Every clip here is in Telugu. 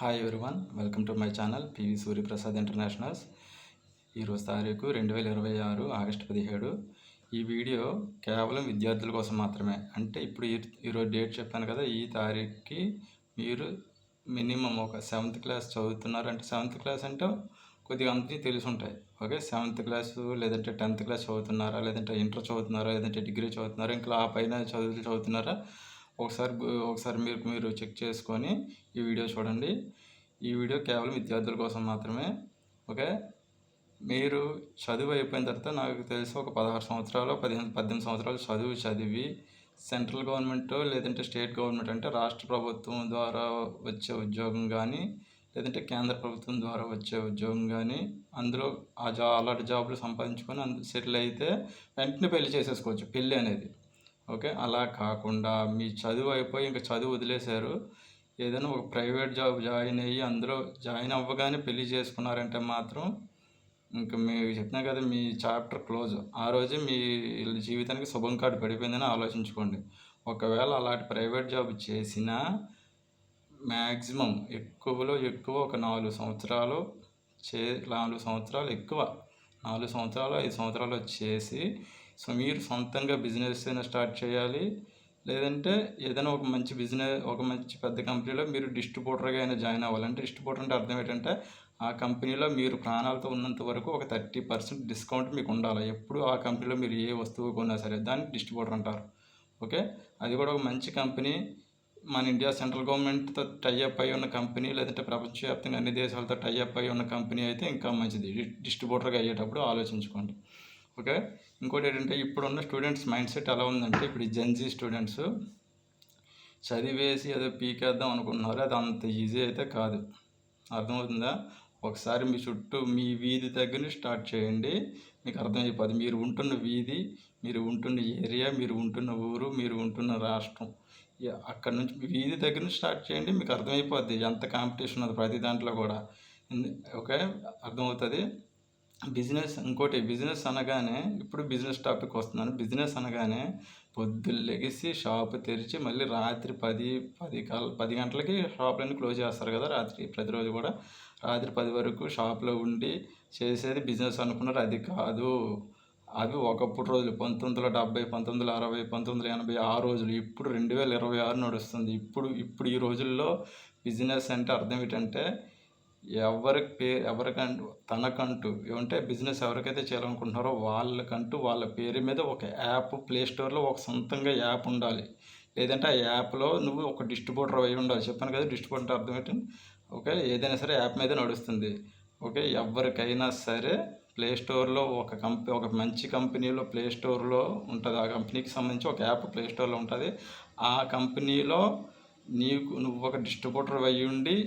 Hi everyone, welcome to my channel PV Suryaprasad internationals. ఈరోజు తారీఖు 2026 ఆగస్టు 17. ఈ వీడియో కేవలం విద్యార్థుల కోసం మాత్రమే. అంటే ఇప్పుడు ఈరోజు డేట్ చెప్పాను కదా, ఈ తారీఖుకి మీరు మినిమం ఒక 7th క్లాస్ చదువుతున్నారు. అంటే 7th క్లాస్ అంటే కొద్దిగా అంతా తెలిసి ఉంటాయి. ఓకే, 7th క్లాసు లేదంటే 10th క్లాస్ చదువుతున్నారా, లేదంటే ఇంటర్ చదువుతున్నారా, లేదంటే డిగ్రీ చదువుతున్నారా, ఇంకా ఆ పైన చదువులు చదువుతున్నారా, ఒకసారి మీరు చెక్ చేసుకొని ఈ వీడియో చూడండి. ఈ వీడియో కేవలం విద్యార్థుల కోసం మాత్రమే. ఓకే, మీరు చదువు అయిపోయిన తర్వాత నాకు తెలిసి ఒక 16 సంవత్సరాలు 18 సంవత్సరాలు చదివి సెంట్రల్ గవర్నమెంట్ లేదంటే స్టేట్ గవర్నమెంట్ అంటే రాష్ట్ర ప్రభుత్వం ద్వారా వచ్చే ఉద్యోగం కానీ లేదంటే కేంద్ర ప్రభుత్వం ద్వారా వచ్చే ఉద్యోగం కానీ అందులో అలాంటి జాబులు సంపాదించుకొని సెటిల్ అయితే వెంటనే పెళ్లి చేసేసుకోవచ్చు. పెళ్ళి అనేది ఓకే. అలా కాకుండా మీ చదువు అయిపోయి ఇంకా చదువు వదిలేశారు, ఏదైనా ఒక ప్రైవేట్ జాబ్ జాయిన్ అయ్యి అందులో జాయిన్ అవ్వగానే పెళ్లి చేసుకున్నారంటే మాత్రం ఇంకా మీరు చెప్పినా కదా, మీ చాప్టర్ క్లోజ్. ఆ రోజే మీ జీవితానికి శుభం కార్డు పడిపోయిందని ఆలోచించుకోండి. ఒకవేళ అలాంటి ప్రైవేట్ జాబ్ చేసినా మ్యాక్సిమం ఎక్కువలో ఎక్కువ ఒక 4 సంవత్సరాలు 4 సంవత్సరాలు ఎక్కువ 4 సంవత్సరాలు 5 సంవత్సరాలు చేసి మీరు సొంతంగా బిజినెస్ అయినా స్టార్ట్ చేయాలి. లేదంటే ఏదైనా ఒక మంచి బిజినెస్, ఒక మంచి పెద్ద కంపెనీలో మీరు డిస్ట్రిబ్యూటర్గా అయినా జాయిన్ అవ్వాలి. అంటే డిస్ట్రిబ్యూటర్ అంటే అర్థం ఏంటంటే ఆ కంపెనీలో మీరు ప్రాణాలతో ఉన్నంత వరకు ఒక 30% డిస్కౌంట్ మీకు ఉండాలి. ఎప్పుడు ఆ కంపెనీలో మీరు ఏ వస్తువు కొన్నా సరే దాన్ని డిస్ట్రిబ్యూటర్ అంటారు. ఓకే, అది కూడా ఒక మంచి కంపెనీ, మన ఇండియా సెంట్రల్ గవర్నమెంట్తో టైఅప్ అయి ఉన్న కంపెనీ, లేదంటే ప్రపంచవ్యాప్తంగా అన్ని దేశాలతో టైఅప్ అయి ఉన్న కంపెనీ అయితే ఇంకా మంచిది. డిస్ట్రిబ్యూటర్గా అయ్యేటప్పుడు ఆలోచించుకోండి. ఓకే, ఇంకోటి ఏంటంటే ఇప్పుడున్న స్టూడెంట్స్ మైండ్ సెట్ ఎలా ఉందంటే, ఇప్పుడు ఈ జెన్జీ స్టూడెంట్స్ చదివేసి ఏదో పీకేద్దాం అనుకుంటున్నారు. అది అంత ఈజీ అయితే కాదు. అర్థమవుతుందా? ఒకసారి మీ చుట్టూ మీ వీధి దగ్గర నుంచి స్టార్ట్ చేయండి, మీకు అర్థమైపోద్ది. మీరు ఉంటున్న వీధి, మీరు ఉంటున్న ఏరియా, మీరు ఉంటున్న ఊరు, మీరు ఉంటున్న రాష్ట్రం, అక్కడ నుంచి మీ వీధి దగ్గర నుంచి స్టార్ట్ చేయండి, మీకు అర్థమైపోద్ది ఎంత కాంపిటీషన్ ఉంది ప్రతి దాంట్లో కూడా. ఓకే, అర్థమవుతుంది. ఇంకోటి బిజినెస్ అనగానే ఇప్పుడు బిజినెస్ టాపిక్ వస్తున్నాను. బిజినెస్ అనగానే పొద్దున్న లెగిసి షాపు తెరిచి మళ్ళీ రాత్రి 10 గంటలకి షాపులన్నీ క్లోజ్ చేస్తారు కదా. ప్రతిరోజు కూడా రాత్రి 10 వరకు షాప్లో ఉండి చేసేది బిజినెస్ అనుకున్నారు. అది కాదు. అవి ఒకప్పుడు రోజులు 1970, 1960, 1980 ఆ రోజులు. ఇప్పుడు 2026 నడుస్తుంది. ఇప్పుడు ఈ రోజుల్లో బిజినెస్ అంటే అర్థం ఏంటంటే ఎవరికంటూ తనకంటూ ఏమంటే బిజినెస్ ఎవరికైతే చేయాలనుకుంటున్నారో వాళ్ళ పేరు మీద ఒక యాప్, ప్లే స్టోర్లో ఒక సొంతంగా యాప్ ఉండాలి. లేదంటే ఆ యాప్లో నువ్వు ఒక డిస్ట్రిబ్యూటర్ అయి ఉండాలి. చెప్పాను కదా, డిస్ట్రిబ్యూటర్ అర్థం ఏంటంటే ఓకే, ఏదైనా సరే యాప్ మీద నడుస్తుంది. ఓకే, ఎవరికైనా సరే ప్లే స్టోర్లో ఒక మంచి కంపెనీలో ప్లే స్టోర్లో ఉంటుంది. ఆ కంపెనీకి సంబంధించి ఒక యాప్ ప్లే స్టోర్లో ఉంటుంది. ఆ కంపెనీలో నువ్వు ఒక డిస్ట్రిబ్యూటర్ అయి ఉండి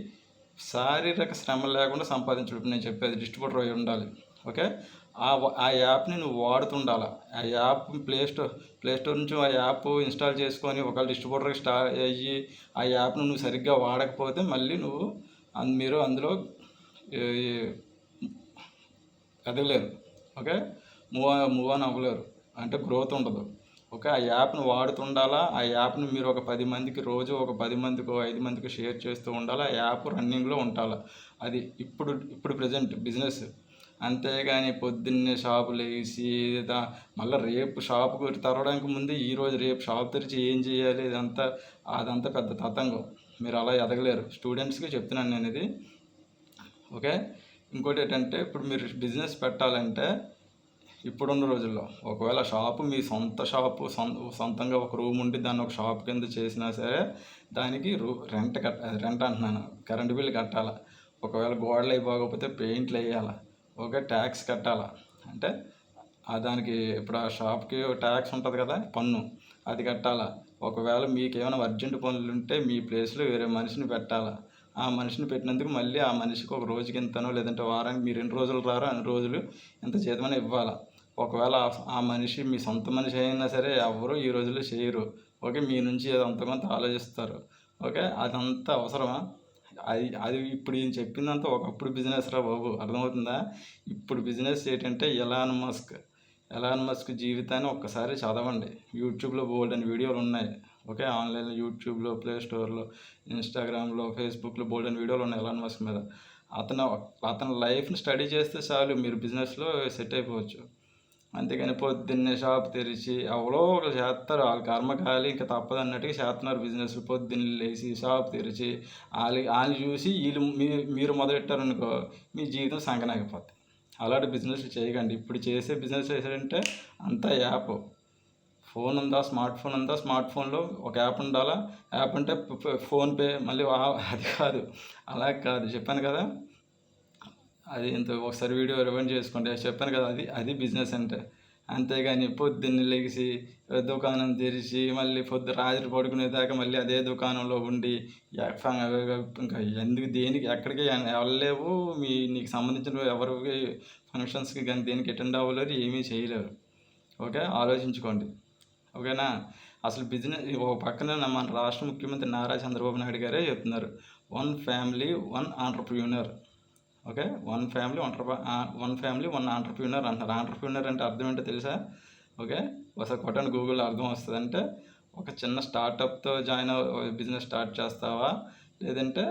శారీరక శ్రమ లేకుండా సంపాదించడం నేను చెప్పేది. డిస్ట్రిబ్యూటర్ అయి ఉండాలి. ఓకే, ఆ యాప్ని నువ్వు వాడుతుండాలి. ఆ యాప్ ప్లే స్టోర్ నుంచి ఆ యాప్ ఇన్స్టాల్ చేసుకొని ఒకవేళ డిస్ట్రిబ్యూటర్కి అయ్యి ఆ యాప్ను నువ్వు సరిగ్గా వాడకపోతే మళ్ళీ మీరు అందులో ఎదగలేరు. ఓకే, మూవ్ ఆన్ అవ్వలేరు, అంటే గ్రోత్ ఉండదు. ఓకే, ఆ యాప్ను వాడుతుండాలా. ఆ యాప్ను మీరు ఒక 10 మందికి రోజు ఒక 10 మందికో 5 మందికి షేర్ చేస్తూ ఉండాలి. ఆ యాప్ రన్నింగ్లో ఉండాలి. అది ఇప్పుడు ప్రజెంట్ బిజినెస్. అంతేగాని పొద్దున్నే షాపులు వేసి మళ్ళీ రేపు షాపుకు తెరవడానికి ముందే ఈరోజు రేపు షాప్ తెరిచి ఏం చేయాలి, అదంతా పెద్ద తతంగం. మీరు అలా ఎదగలేరు. స్టూడెంట్స్కి చెప్తున్నాను నేను ఇది. ఓకే, ఇంకోటి ఏంటంటే ఇప్పుడు మీరు బిజినెస్ పెట్టాలంటే ఇప్పుడున్న రోజుల్లో ఒకవేళ షాపు మీ సొంత షాపు, సొంతంగా ఒక రూమ్ ఉండి దాన్ని ఒక షాప్ కింద చేసినా సరే దానికి రెంట్ అంటున్నాను, కరెంటు బిల్లు కట్టాలా. ఒకవేళ గోడలు అయిపోకపోతే పెయింట్లు వేయాలా. ఓకే, ట్యాక్స్ కట్టాలా. అంటే దానికి ఇప్పుడు ఆ షాప్కి ట్యాక్స్ ఉంటుంది కదా, పన్ను, అది కట్టాలా. ఒకవేళ మీకు ఏమైనా అర్జెంట్ పనులు ఉంటే మీ ప్లేస్లో వేరే మనిషిని పెట్టాలా. ఆ మనిషిని పెట్టినందుకు మళ్ళీ ఆ మనిషికి ఒక రోజుకి ఎంతనో, లేదంటే వారానికి మీరు ఎన్ని రోజులు రారో అన్ని రోజులు ఎంత జీతమైనా ఇవ్వాలా. ఒకవేళ ఆ మనిషి మీ సొంత మనిషి అయినా సరే ఎవరు ఈ రోజుల్లో చేయరు. ఓకే, మీ నుంచి అంతమంది ఆలోచిస్తారు. ఓకే, అదంతా అవసరమా? అది ఇప్పుడు ఈయన చెప్పిందంతా ఒకప్పుడు బిజినెస్ రా బాబు, అర్థమవుతుందా? ఇప్పుడు బిజినెస్ ఏంటంటే ఎలాన్ మస్క్ జీవితాన్ని ఒక్కసారి చదవండి. యూట్యూబ్లో బోల్డ్ అని వీడియోలు ఉన్నాయి. ఓకే, ఆన్లైన్లో యూట్యూబ్లో, ప్లే స్టోర్లో, ఇన్స్టాగ్రామ్లో, ఫేస్బుక్లో బోల్డెన్ వీడియోలు ఉన్నాయి ఎలాన్ మస్క్ మీద. అతను అతని లైఫ్ని స్టడీ చేస్తే చాలు మీరు బిజినెస్లో సెట్ అయిపోవచ్చు. అంతేగాని పొద్దున్నే షాప్ తెరిచి ఎవరో ఒకరు చేస్తారు, వాళ్ళ కర్మకాలి ఇంకా తప్పదు అన్నట్టుగా చేస్తున్నారు బిజినెస్. పొద్దున్న లేచి షాప్ తెరిచి వాళ్ళని చూసి మీరు మొదలెట్టారనుకో మీ జీవితం సంకనాకపోతుంది. అలాంటి బిజినెస్ చేయకండి. ఇప్పుడు చేసే బిజినెస్ చేశారంటే అంతా యాప్. ఫోన్ ఉందా, స్మార్ట్ ఫోన్ ఉందా, స్మార్ట్ ఫోన్లో ఒక యాప్ ఉండాలా. యాప్ అంటే ఫోన్పే మళ్ళీ అది కాదు, అలా కాదు. చెప్పాను కదా, అది ఇంత ఒకసారి వీడియో రివైండ్ చేసుకోండి. చెప్పాను కదా, అది బిజినెస్ అంటే. అంతేగాని పొద్దున్న లెగిసి దుకాణం తెరిచి మళ్ళీ రాత్రి పడుకునేదాకా మళ్ళీ అదే దుకాణంలో ఉండి ఇంకా ఎందుకు దేనికి ఎక్కడికి వెళ్ళలేవు. నీకు సంబంధించిన ఎవరికి ఫంక్షన్స్కి కానీ దేనికి అటెండ్ అవ్వలేరు, ఏమీ చేయలేరు. ఓకే, ఆలోచించుకోండి. ఓకేనా. అసలు బిజినెస్ ఒక పక్కన మన రాష్ట్ర ముఖ్యమంత్రి నారా చంద్రబాబు నాయుడు గారే చెప్తున్నారు, 1 family 1 entrepreneur. Okay, 1 family 1 entrepreneur అంటారు. ఆంటర్ప్రీనర్ అంటే అర్థం ఏంటో తెలుసా? ఓకే, ఒకసారి కొట్టండి గూగుల్లో, అర్థం వస్తుంది. అంటే ఒక చిన్న స్టార్టప్తో బిజినెస్ స్టార్ట్ చేస్తావా, లేదంటే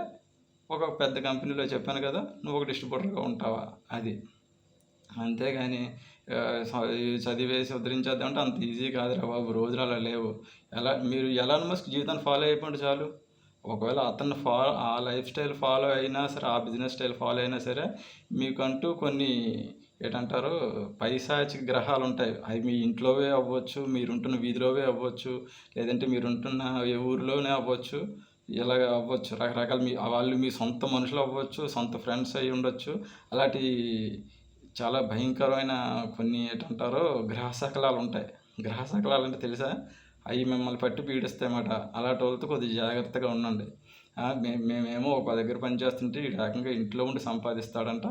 ఒక పెద్ద కంపెనీలో, చెప్పాను కదా, నువ్వు ఒక డిస్ట్రిబ్యూటర్గా ఉంటావా, అది. అంతేగాని చదివేసి ఉద్ధరించేద్దామంటే అంత ఈజీ కాదురా బాబు, రోజులు అలా లేవు. మీరు ఎలాన్ మస్క్ జీవితాన్ని ఫాలో అయిపోండి చాలు. ఒకవేళ అతను ఆ లైఫ్ స్టైల్ ఫాలో అయినా సరే, ఆ బిజినెస్ స్టైల్ ఫాలో అయినా సరే, మీకంటూ కొన్ని ఏంటంటారు పైశాచిక గ్రహాలు ఉంటాయి. అవి మీ ఇంట్లోవే అవ్వచ్చు, మీరుంటున్న వీధిలోవే అవ్వచ్చు, లేదంటే మీరుంటున్న ఊరిలోనే అవ్వచ్చు. ఇలాగ అవ్వచ్చు, రకరకాల వాళ్ళు మీ సొంత మనుషులు అవ్వచ్చు, సొంత ఫ్రెండ్స్ అయి ఉండొచ్చు. అలాంటి చాలా భయంకరమైన కొన్ని ఏంటంటారో గ్రహశకలాలు ఉంటాయి. గ్రహశకలాలు అంటే తెలుసా? అవి మిమ్మల్ని పట్టి పీడిస్తాయన్నమాట. అలాంటి వాళ్ళతో కొద్దిగా జాగ్రత్తగా ఉండండి. మేమేమో ఒక దగ్గర పనిచేస్తుంటే ఈ రకంగా ఇంట్లో ఉండి సంపాదిస్తాడంట,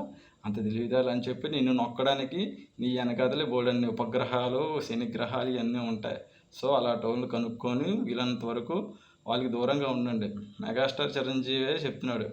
అంత తెలివిదాలు అని చెప్పి నిన్ను నొక్కడానికి నీ వెనకాదలే బోల్డన్ని ఉపగ్రహాలు, శనిగ్రహాలు ఇవన్నీ ఉంటాయి. సో అలాంటి వాళ్ళు కనుక్కొని వీళ్ళంత వరకు వాళ్ళకి దూరంగా ఉండండి. మెగాస్టార్ చిరంజీవి చెప్తున్నాడు,